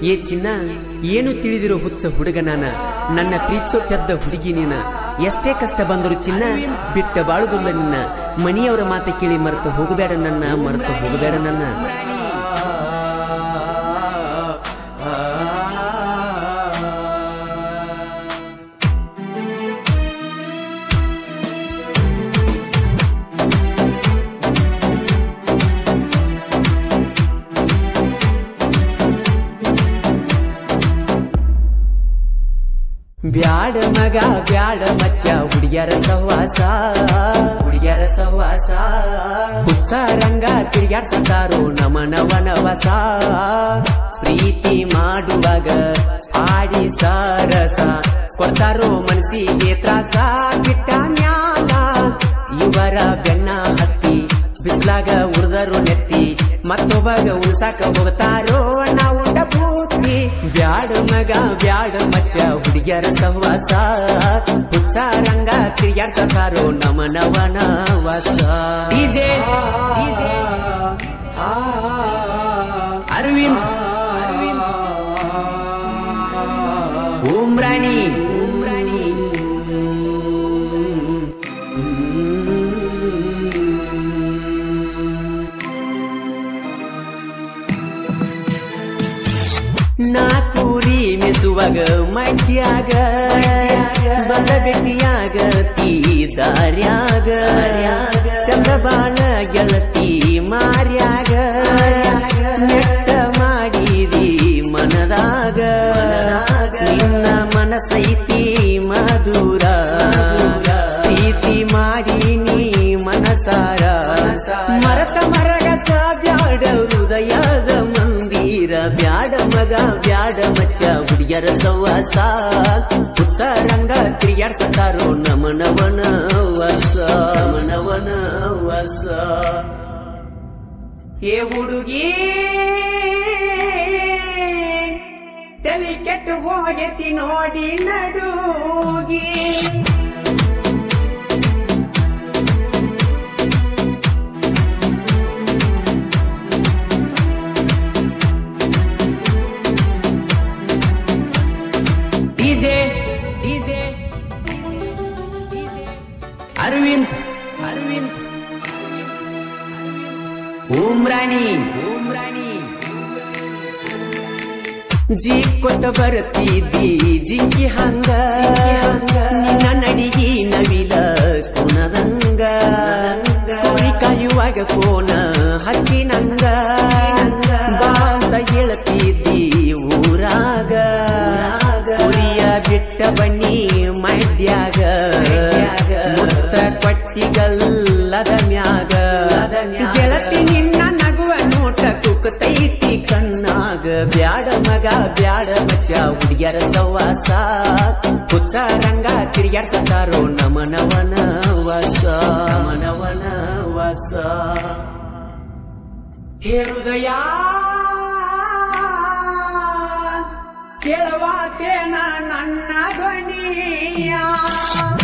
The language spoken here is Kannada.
ಏ ಚಿನ್ನ, ಏನು ತಿಳಿದಿರೋ ಹುಚ್ಚ ಹುಡುಗ ನಾನ, ನನ್ನ ಪ್ರೀತಿಸೋ ಪೆದ್ದ ಹುಡುಗಿ ನೀನ. ಎಷ್ಟೇ ಕಷ್ಟ ಬಂದರು ಚಿನ್ನ, ಬಿಟ್ಟ ಬಾಳುದಿಲ್ಲ ನಿನ್ನ. ಮನೆಯವರ ಮಾತೆ ಕೇಳಿ ಮರೆತು ಹೋಗಬೇಡ ನನ್ನ, ಮರೆತು ಹೋಗಬೇಡ ನನ್ನ. ಬ್ಯಾಡ ಮಗ ಬ್ಯಾಡ ಮಚ್ಚ ಹುಡುಗ್ಯಾರ ಸಹವಾಸ, ಹುಡುಗ್ಯಾರ ಸಹವಾಸ. ಹುಚ್ಚ ರಂಗ ತಿರ್ಗ್ಯಾಡ್ಸತಾರೋ ನಮನವನವಸ. ಪ್ರೀತಿ ಮಾಡುವಾಗ ಆಡಿ ಸರಸ, ಕೊಡ್ತಾರೋ ಮನಸ್ಸಿಗೆ ತ್ರಾಸ. ಬಿಟ್ಟ ಮ್ಯಾಲ ಇವರ ಬೆನ್ನ ಹತ್ತಿ, ಬಿಸ್ಲಾಗ ಉರ್ದರು ನೆತ್ತಿ, ಮತ್ತೊಬ್ಬಗ ಉಳ್ಸಾಕ ಹೋಗ್ತಾರೋ ನಾವು ಬೂತಿ. ಬ್ಯಾಡ ಮಗ ಬ್ಯಾಡ ಮಚ್ಚ ಹುಡುಗ್ಯಾರ ಸಹವಾಸ, ಹುಚ್ಚ ರಂಗ ತಿರ್ಗ್ಯಾಡ್ಸತಾರೋ ನಮನವನ ವಾಸ. ಡಿಜೆ ಅರವಿಂದ್ ಉಮ್ರಾಣಿ ನಾ ಕೂರಿ ಮೆಸುವಾಗ ಮಡ್ಯಾಗ, ಬಂದ ಬೆಟ್ಟಿಯಾಗ ತೀ ದಾರ್ಯಾಗ, ಚಂದ ಬಾಳ ಗೆಳತಿ ಮಾರ್ಯಾಗ, ನೆಟ್ಟ ಮಾಡಿದಿ ಮನದಾಗ. ನಿನ್ನ ಮನಸೈತಿ ಮಧುರ, ಪ್ರೀತಿ ಮಾಡಿ ನೀ ಮನಸಾರ. ಮರತ ಮರಗಸ ಬ್ಯಾಡ ಹೃದಯದ ಮಂದಿರ. ಬ್ಯಾಡ ಮಗ ಬ್ಯಾಡ ಮಚ್ಚ ಹುಡುಗ್ಯಾರ ಸಹವಾಸ, ಹುಚ್ಚ ರಂಗ ತಿರ್ಗ್ಯಾಡ್ಸತಾರೋ ನಮನವನ ವಾಸ, ನಮನವನ ವಾಸ. ಏ ಹುಡುಗಿ ತಲೆ ಕೆಟ್ಟು ಹೋಗತಿ ನೋಡಿ ನಡುಗಿ. ಅರವಿಂದ್ ಉಮ್ರಾಣಿ ಜೀ ಕೊಟ್ಟ ಬರ್ತಿದ್ದಿ ಜಿಂಕಿ ಹಂಗ, ನಿನ್ನ ನಡಿಗಿ ನವಿಲ ಕುಣದಂಗ. ಕೋರಿ ಕಾಯುವಾಗ ಕೋನ ಹಚ್ಚಿನಂಗ, ಬಾಂತ ಹೇಳ್ತಿದ್ದಿ ಊರಾಗ. ಕುರಿಯ ಬಿಟ್ಟ ಬನ್ನಿ ಮಡ್ಯಾಗ, ಮುತ್ತ ಕೊಟ್ಟಿಗಲ್ಲದ ಮ್ಯಾಗ. ಗೆಳತಿ ನಿನ್ನ ನಗುವ ನೋಟ ಕುಕ್ಕತೈತಿ ಕಣ್ಣಾಗ. ಬ್ಯಾಡ ಮಗ ಬ್ಯಾಡ ಮಚ್ಚ ಹುಡುಗ್ಯಾರ ಸಹವಾಸ, ಹುಚ್ಚ ರಂಗ ತಿರ್ಗ್ಯಾಡ್ಸತಾರೋ ನಮನವನ ವಾಸ, ನಮನವನ ವಾಸ. ಹೃದಯ ಕೇಳವಾತೇನ ನನ್ನ ಧ್ವನಿಯ.